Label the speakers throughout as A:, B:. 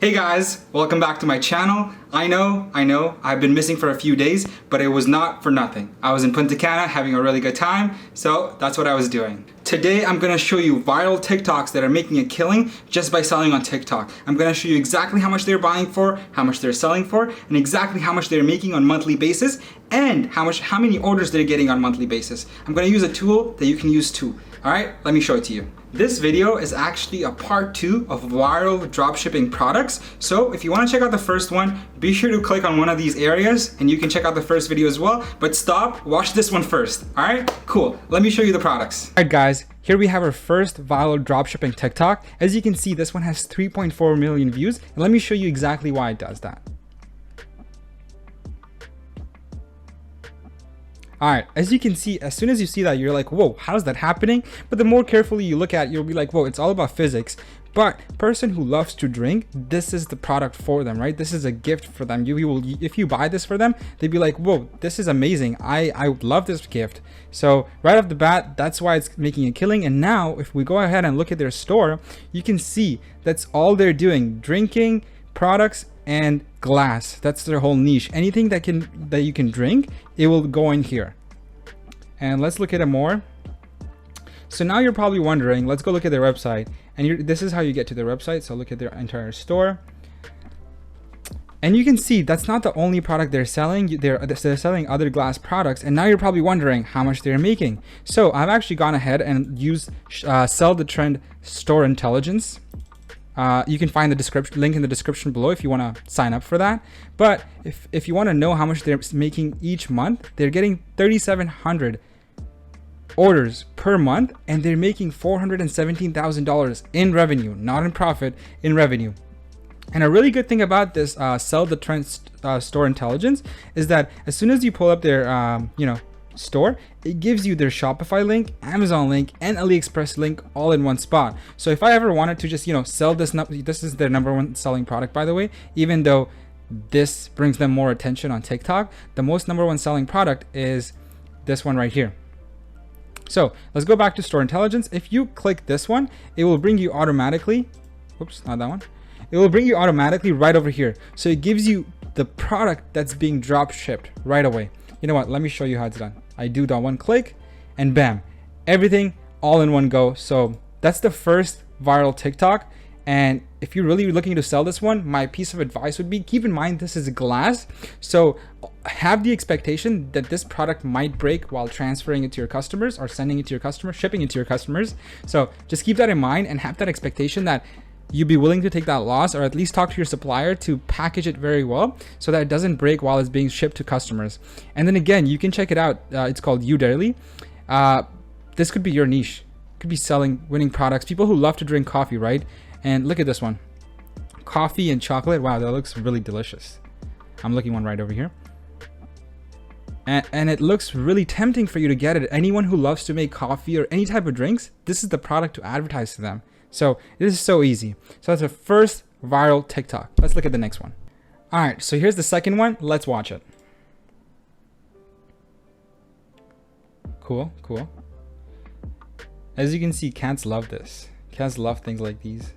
A: Hey guys, welcome back to my channel. I know, I've been missing for a few days, but it was not for nothing. I was in Punta Cana having a really good time, so that's what I was doing. Today I'm gonna show you viral TikToks that are making a killing just by selling on TikTok. I'm gonna show you exactly how much they're buying for, how much they're selling for, and exactly how much they're making on a monthly basis, and how many orders they're getting on a monthly basis. I'm gonna use a tool that you can use too. All right, let me show it to you. This video is actually a part 2 of viral dropshipping products. So if you want to check out the first one, be sure to click on one of these areas and you can check out the first video as well, but stop, watch this one first. All right, cool. Let me show you the products. All right guys, here we have our first viral dropshipping TikTok. As you can see, this one has 3.4 million views. And let me show you exactly why it does that. All right, as you can see, as soon as you see that, you're like, whoa, how's that happening? But the more carefully you look at it, you'll be like, whoa, it's all about physics. But person who loves to drink, this is the product for them, right? This is a gift for them. You will, if you buy this for them, they'd be like, whoa, this is amazing. I would love this gift. So right off the bat, that's why it's making a killing. And now if we go ahead and look at their store, you can see that's all they're doing, drinking products and glass. That's their whole niche. Anything that you can drink, it will go in here. And let's look at it more. So now you're probably wondering, let's go look at their website. And this is how you get to their website. So look at their entire store. And you can see that's not the only product they're selling. They're selling other glass products. And now you're probably wondering how much they're making. So I've actually gone ahead and used Sell the Trend Store Intelligence. You can find the link in the description below if you want to sign up for that. But if you want to know how much they're making each month, they're getting 3,700 orders per month, and they're making $417,000 in revenue, not in profit, in revenue. And a really good thing about this Sell the Trend Store Intelligence is that as soon as you pull up their store, it gives you their Shopify link, Amazon link, and AliExpress link all in one spot. So if I ever wanted to just sell this is their #1 selling product, by the way, even though this brings them more attention on TikTok, the most #1 selling product is this one right here. So let's go back to Store Intelligence. If you click this one, it will bring you automatically, oops, not that one. It will bring you automatically right over here. So it gives you the product that's being drop shipped right away. You know what? Let me show you how it's done. I do that one click and bam, everything all in one go. So that's the first viral TikTok. And if you're really looking to sell this one, my piece of advice would be keep in mind this is glass. So have the expectation that this product might break while transferring it to your customers or sending it to your customers, shipping it to your customers. So just keep that in mind and have that expectation that you'd be willing to take that loss, or at least talk to your supplier to package it very well so that it doesn't break while it's being shipped to customers. And then again, you can check it out. It's called You Daily. This could be your niche. Could be selling winning products. People who love to drink coffee, right? And look at this one. Coffee and chocolate. Wow, that looks really delicious. I'm looking one right over here. And it looks really tempting for you to get it. Anyone who loves to make coffee or any type of drinks, this is the product to advertise to them. So this is so easy. So that's the first viral TikTok. Let's look at the next one. All right, so here's the second one. Let's watch it. Cool. As you can see, cats love this. Cats love things like these.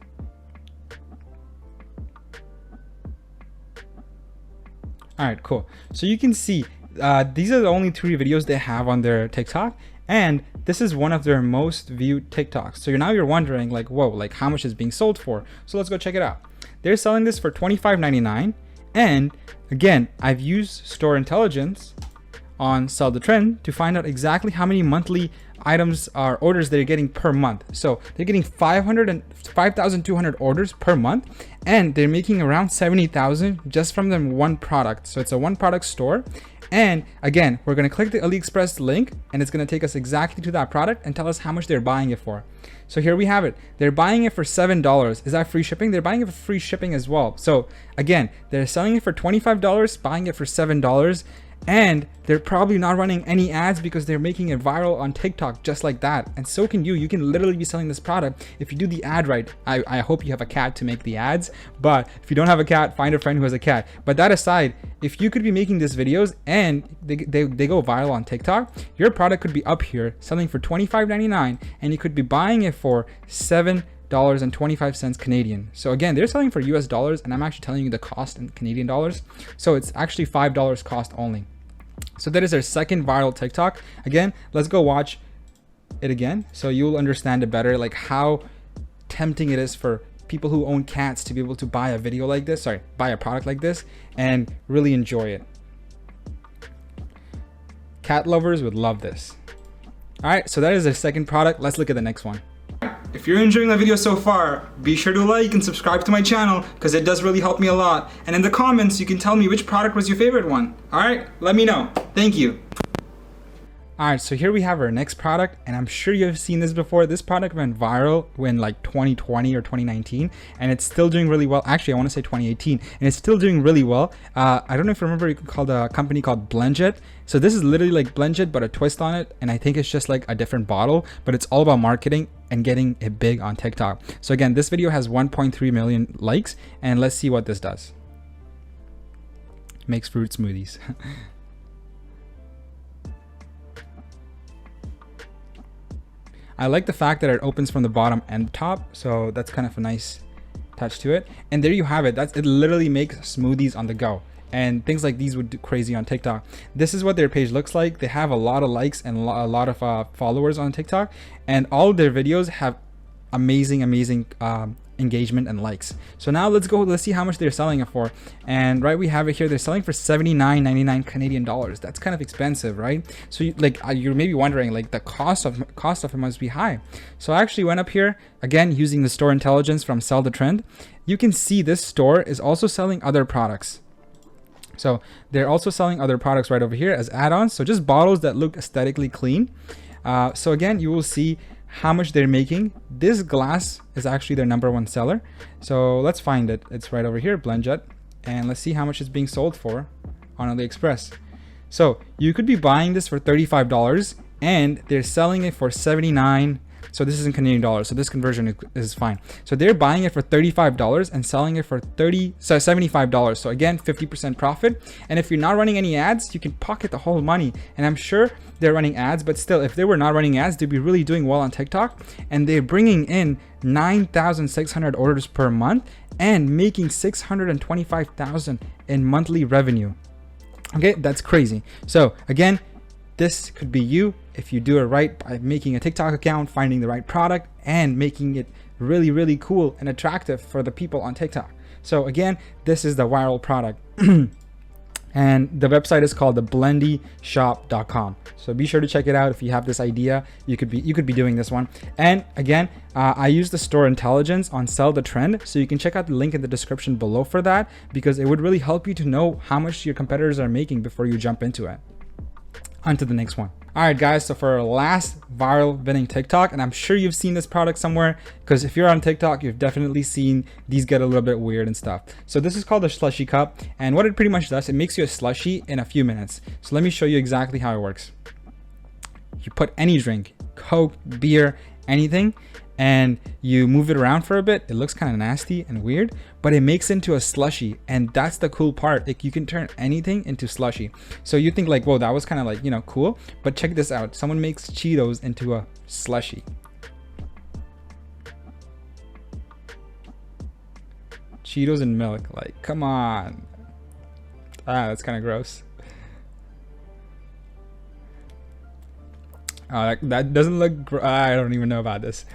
A: All right, cool. So you can see these are the only 3 videos they have on their TikTok. And this is one of their most viewed TikToks. So now you're wondering like, whoa, like how much is being sold for? So let's go check it out. They're selling this for $25.99. And again, I've used Store Intelligence on Sell the Trend to find out exactly how many monthly items or orders they're getting per month. So they're getting 5,200 orders per month, and they're making around 70,000 just from them one product. So it's a one product store. And again, we're going to click the AliExpress link and it's going to take us exactly to that product and tell us how much they're buying it for. So here we have it. They're buying it for $7. Is that free shipping? They're buying it for free shipping as well. So again, they're selling it for $25, buying it for $7. And they're probably not running any ads because they're making it viral on TikTok just like that. And so can you. You can literally be selling this product if you do the ad right. I hope you have a cat to make the ads, but if you don't have a cat, find a friend who has a cat. But that aside, if you could be making these videos and they go viral on TikTok, your product could be up here selling for $25.99 and you could be buying it for $7. $5.25 Canadian. So again, they're selling for US dollars, and I'm actually telling you the cost in Canadian dollars. So it's actually $5 cost only. So that is their second viral TikTok. Again, let's go watch it again so you'll understand it better, like how tempting it is for people who own cats to be able to buy a video like this, buy a product like this and really enjoy it. Cat lovers would love this. All right, so that is the second product. Let's look at the next one. If you're enjoying the video so far, be sure to like and subscribe to my channel because it does really help me a lot. And in the comments, you can tell me which product was your favorite one. All right, let me know. Thank you. All right, so here we have our next product, and I'm sure you have seen this before. This product went viral in like 2020 or 2019, and it's still doing really well. Actually, I want to say 2018, and it's still doing really well. I don't know if you remember, you called a company called Blendjet. So this is literally like Blendjet, but a twist on it, and I think it's just like a different bottle, but it's all about marketing and getting it big on TikTok. So again, this video has 1.3 million likes, and let's see what this does. Makes fruit smoothies. I like the fact that it opens from the bottom and top, so that's kind of a nice touch to it. And there you have it. It literally makes smoothies on the go, and things like these would do crazy on TikTok. This is what their page looks like. They have a lot of likes and a lot of followers on TikTok, and all of their videos have amazing engagement and likes. So now let's see how much they're selling it for. And right, we have it here. They're selling for $79.99 Canadian dollars. That's kind of expensive, right? So you're maybe wondering, like, the cost of it must be high. So I actually went up here again using the store intelligence from Sell the Trend. You can see this store is also selling other products. So they're also selling other products right over here as add-ons. So just bottles that look aesthetically clean. So again, you will see how much they're making. This glass is actually their #1 seller. So let's find it. It's right over here, Blendjet. And let's see how much it's being sold for on AliExpress. So you could be buying this for $35 and they're selling it for $79. So this is in Canadian dollars, so this conversion is fine. So they're buying it for $35 and selling it for $75. So again, 50% profit. And if you're not running any ads, you can pocket the whole money. And I'm sure they're running ads, but still, if they were not running ads, they'd be really doing well on TikTok. And they're bringing in 9,600 orders per month and making $625,000 in monthly revenue. Okay, that's crazy. So again, this could be you if you do it right by making a TikTok account, finding the right product, and making it really, really cool and attractive for the people on TikTok. So again, this is the viral product. And the website is called theblendyshop.com. So be sure to check it out. If you have this idea, you could be doing this one. And again, I use the store intelligence on Sell the Trend, so you can check out the link in the description below for that, because it would really help you to know how much your competitors are making before you jump into it. On to the next one. All right, guys, so for our last viral winning TikTok, and I'm sure you've seen this product somewhere, because if you're on TikTok, you've definitely seen these get a little bit weird and stuff. So this is called the Slushie Cup, and what it pretty much does, it makes you a slushie in a few minutes. So let me show you exactly how it works. You put any drink, Coke, beer, anything, and you move it around for a bit. It looks kind of nasty and weird, but it makes into a slushie, and that's the cool part. Like, you can turn anything into slushie. So you think like, whoa, that was kind of like, you know, cool, but check this out. Someone makes Cheetos into a slushie. Cheetos and milk, like, come on. That's kind of gross. That doesn't look, I don't even know about this.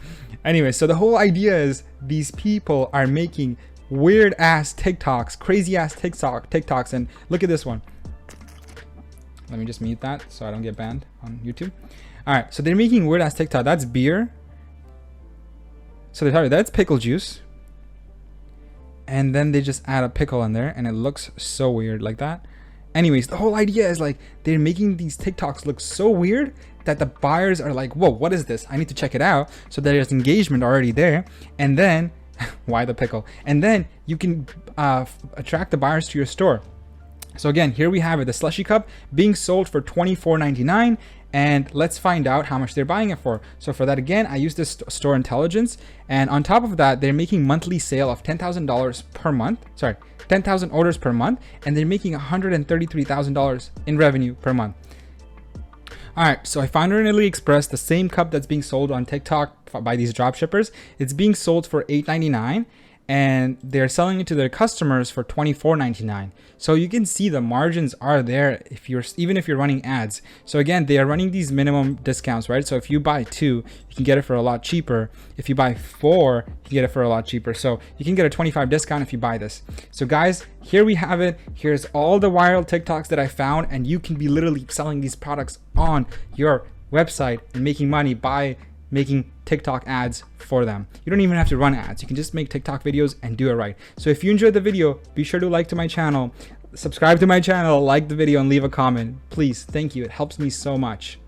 A: Anyway, so the whole idea is these people are making weird ass TikToks, crazy ass TikToks, and look at this one. Let me just mute that so I don't get banned on YouTube. All right, so they're making weird ass TikTok. That's beer. So they're sorry, that's pickle juice. And then they just add a pickle in there, and it looks so weird like that. Anyways, the whole idea is like they're making these TikToks look so weird that the buyers are like, whoa, what is this? I need to check it out. So there's engagement already there. And then, why the pickle? And then you can attract the buyers to your store. So again, here we have it, the Slushie Cup being sold for $24.99. And let's find out how much they're buying it for. So for that, again, I use this store intelligence. And on top of that, they're making monthly sale of $10,000 per month. Sorry, 10,000 orders per month. And they're making $133,000 in revenue per month. All right, so I found it on AliExpress, the same cup that's being sold on TikTok by these dropshippers. It's being sold for $8.99 and they're selling it to their customers for $24.99. So you can see the margins are there even if you're running ads. So again, they are running these minimum discounts, right? So if you buy 2, you can get it for a lot cheaper. If you buy 4, you can get it for a lot cheaper. So you can get a 25 discount if you buy this. So guys, here we have it. Here's all the viral TikToks that I found, and you can be literally selling these products on your website and making money by making TikTok ads for them. You don't even have to run ads. You can just make TikTok videos and do it right. So if you enjoyed the video, be sure to like to my channel, subscribe to my channel, like the video, and leave a comment. Please, thank you. It helps me so much.